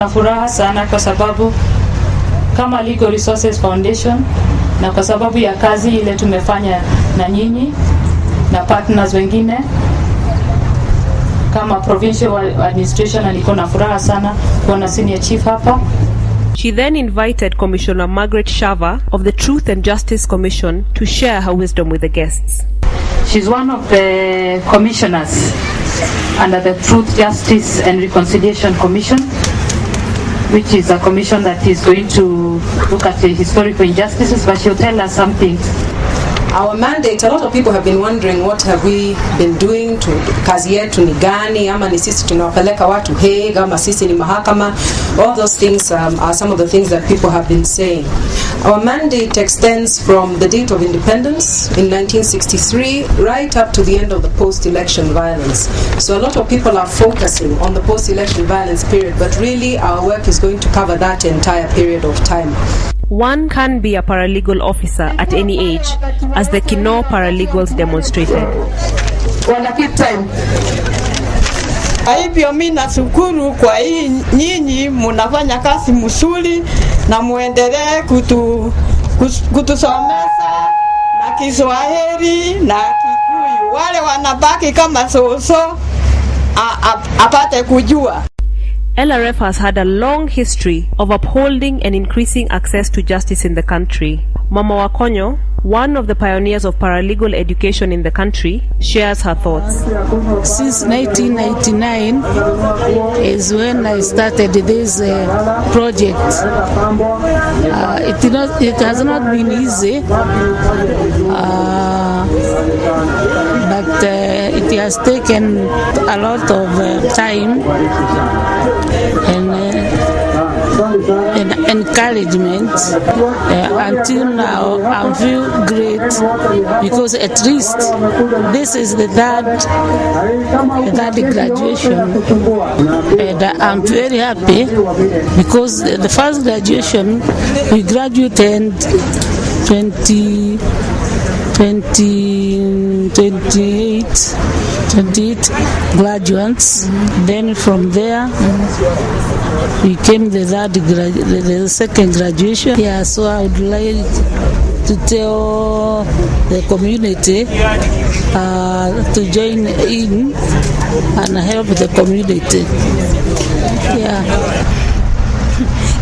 Furaha sana kwa sababu kama Legal Resources Foundation na kwa sababu ya kazi ile tumefanya na nyinyi na partners wengine kama provincial administration, na niko na furaha sana kuona senior chief hapa. She then invited Commissioner Margaret Shava of the Truth and Justice Commission to share her wisdom with the guests. She's one of the commissioners under the Truth, Justice and Reconciliation Commission, which is a commission that is going to look at the historical injustices, but she'll tell us something. Our mandate, a lot of people have been wondering what have we been doing to kazi yetu ni gani, ama ni sisi tunawapeleka watu Hague, ama sisi ni mahakama. All those things are some of the things that people have been saying. Our mandate extends from the date of independence in 1963 right up to the end of the post-election violence. So a lot of people are focusing on the post-election violence period, but really our work is going to cover that entire period of time. One can be a paralegal officer at any age, as the Kinoo paralegals demonstrated. Hivyo mimi nashukuru kwa hii nyinyi mnafanya kazi mzuri na muendelee kutusomesha na Kiswahili na Kikuyu. Wale wanabaki kama soso apate kujua. LRF has had a long history of upholding and increasing access to justice in the country. Mama Wakonyo, one of the pioneers of paralegal education in the country, shares her thoughts. Since 1999 is when I started this project. It has not been easy, but it has taken a lot of time and encouragement. Until now, I feel great because at least this is the third graduation, and I'm very happy because the first graduation we graduated 28 graduates. Then from there we came the second graduation. Yeah, so I would like to tell the community to join in and help the community. Yeah.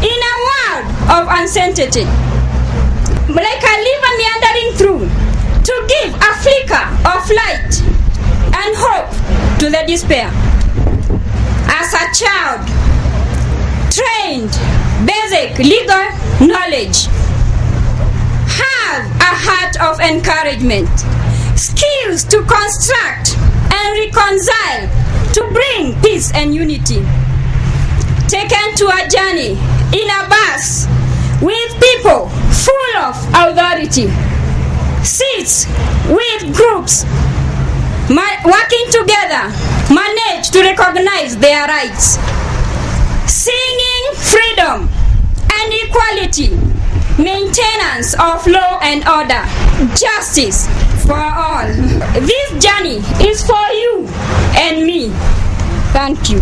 In a world of uncertainty, like a river meandering through, to give a flicker of light and hope to the despair. As a child, trained basic legal knowledge, have a heart of encouragement, skills to construct and reconcile, to bring peace and unity. Taken to a journey in a bus with people full of authority, seats with groups working together, manage to recognize their rights, singing freedom and equality, maintenance of law and order, justice for all. This journey is for you and me. Thank you.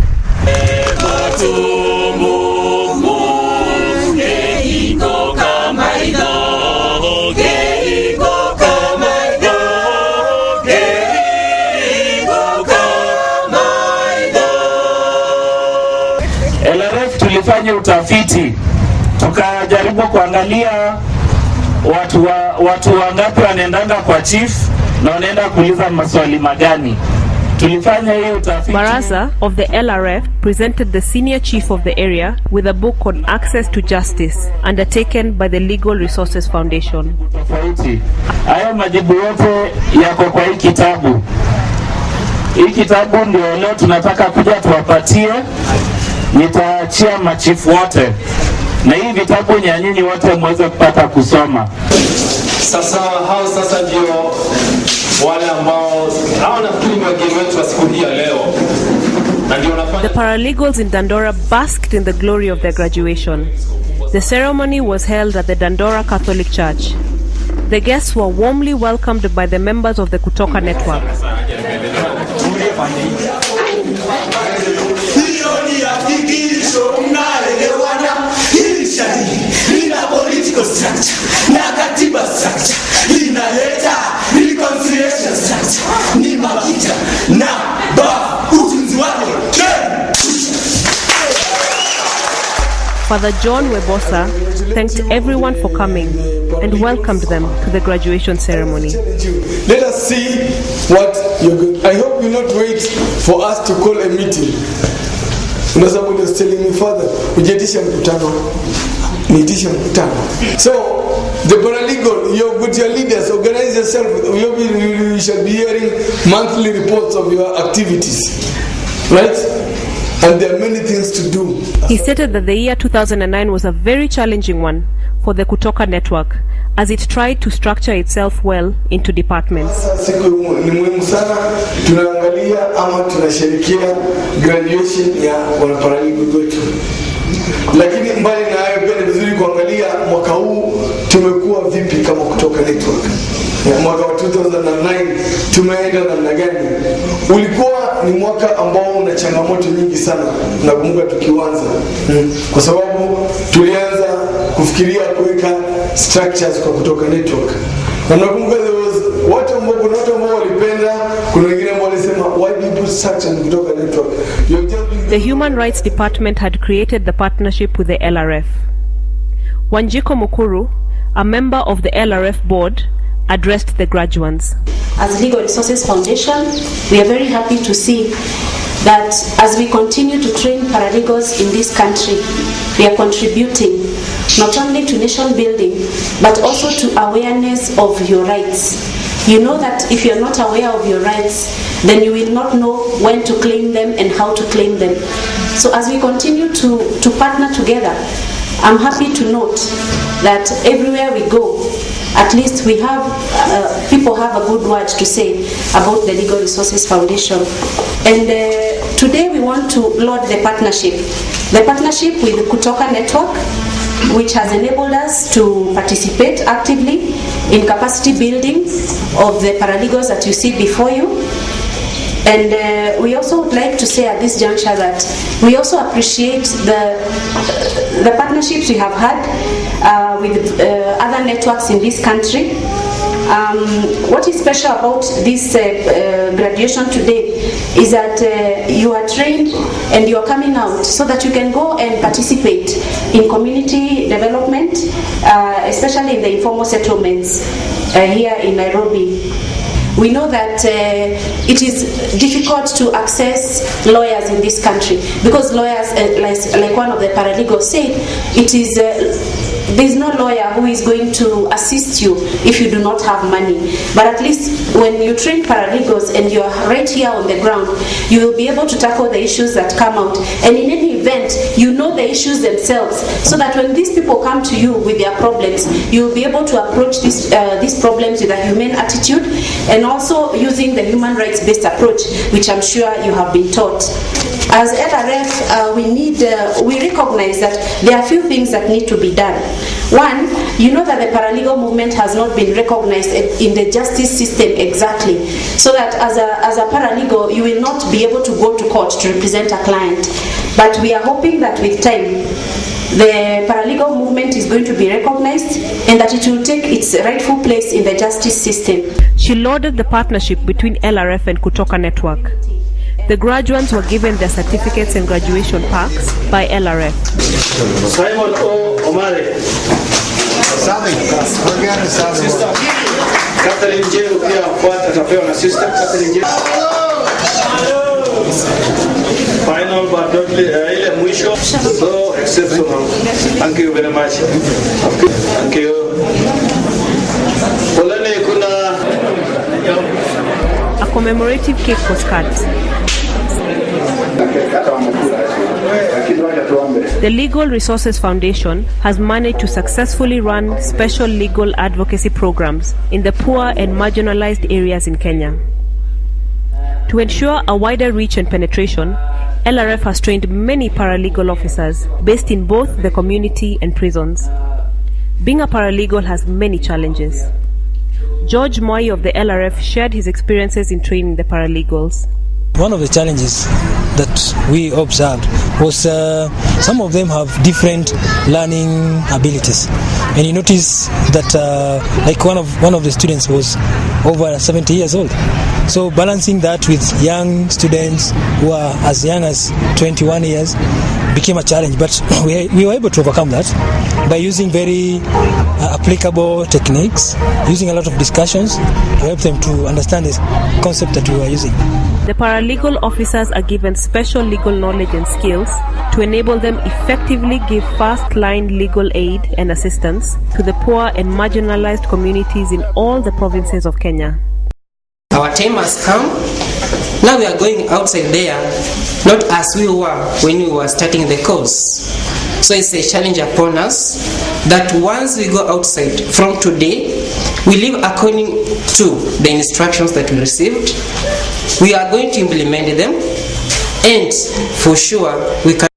LRF tulifanya utafiti, tukajaribu kuangalia watu wangapi wanaendanga kwa chief na wanaenda kuuliza maswali magani. Tulifanya hiyo utafiti. Baraza of the LRF presented the senior chief of the area with a book on access to justice undertaken by the Legal Resources Foundation. Haya majibu yote yako kwa hii kitabu. Hii kitabu ndio leo tunataka kuja tuwapatie. Nitaachia machifu wote na hii vitabu nyinyi wote muweze kupata kusoma. Sasa hao sasa ndio wale ambao nafikiri wageni wetu wa siku hii leo. The paralegals in Dandora basked in the glory of their graduation. The ceremony was held at the Dandora Catholic Church. The guests were warmly welcomed by the members of the Kutoka network. Hiyo ni hakikisho mnaye structure na katiba structure inaleta reconciliation structure ni makita na utunzi wake. Father John Webosa thanked everyone for coming and welcomed them to the graduation ceremony. Let us see what you're going. I hope you not wait for us to call a meeting. Somebody was telling me, Father, ujitisha mkutano. Niitisha mkutano. So, the paralegal, you're with your leaders, organize yourself. You shall be hearing monthly reports of your activities. Right? And there are many things to do. He stated that the year 2009 was a very challenging one for the Kutoka network as it tried to structure itself well into departments. Siku ni muhimu sana tunaangalia ama tunashirikia graduation ya wanaparalegal wetu. Lakini mbali na hayo pia ni vizuri kuangalia mwaka huu tumekuwa vipi kama Kutoka network. Mwaka wa 2009 tumeenda namna gani? Ulikuwa ni mwaka ambao una changamoto nyingi sana. Nakumbuka tukianza kwa sababu tulianza kufikiria kuweka structures kwa Kutoka network. Na nakumbuka watu ambao walipenda, kuna wengine ambao walisema why do you put structure in Kutoka network? The Human Rights Department had created the partnership with the LRF. Wanjiko Mukuru, a member of the LRF board, addressed the graduates. As Legal Resources Foundation, we are very happy to see that as we continue to train paralegals in this country, we are contributing not only to nation building, but also to awareness of your rights. You know that if you're not aware of your rights, then you will not know when to claim them and how to claim them. So as we continue to partner together, I'm happy to note that everywhere we go, at least we have, people have a good word to say about the Legal Resources Foundation. And today we want to laud the partnership. The partnership with the Kutoka network, which has enabled us to participate actively in capacity building of the paralegals that you see before you. And we also would like to say at this juncture that we also appreciate the partnerships we have had with other networks in this country. What is special about this graduation today is that you are trained and you are coming out so that you can go and participate in community development, especially in the informal settlements here in Nairobi. We know that it is difficult to access lawyers in this country because lawyers, like one of the paralegals said, it is there's no lawyer who is going to assist you if you do not have money. But at least when you train paralegals and you are right here on the ground, you will be able to tackle the issues that come out. And in any event, you know the issues themselves, so that when these people come to you with their problems, you will be able to approach these problems with a humane attitude and also using the human rights-based approach, which I'm sure you have been taught. As LRF, we recognize that there are a few things that need to be done. One, you know that the paralegal movement has not been recognized in the justice system exactly, so that as a paralegal, you will not be able to go to court to represent a client. But we are hoping that with time, the paralegal movement is going to be recognized and that it will take its rightful place in the justice system. She lauded the partnership between LRF and Kutoka Network. The graduates were given their certificates and graduation packs by LRF. Simon O. Omare. Sister Catherine J. pia fuata atapewa na sister Catherine J. Final but not ile mwisho. So exceptional. Thank you very much. Thank you. Poleni kuna a commemorative cake was cut. The Legal Resources Foundation has managed to successfully run special legal advocacy programs in the poor and marginalized areas in Kenya. To ensure a wider reach and penetration, LRF has trained many paralegal officers based in both the community and prisons. Being a paralegal has many challenges. George Moi of the LRF shared his experiences in training the paralegals. One of the challenges that we observed was some of them have different learning abilities, and you notice that like one of the students was over 70 years old. So balancing that with young students who are as young as 21 years became a challenge, but we were able to overcome that by using very applicable techniques, using a lot of discussions to help them to understand this concept that we were using. The paralegal officers are given special legal knowledge and skills to enable them effectively give first-line legal aid and assistance to the poor and marginalized communities in all the provinces of Kenya. Our time has come. Now we are going outside there, not as we were when we were starting the course. So it's a challenge upon us that once we go outside from today, we live according to the instructions that we received. We are going to implement them, and for sure we can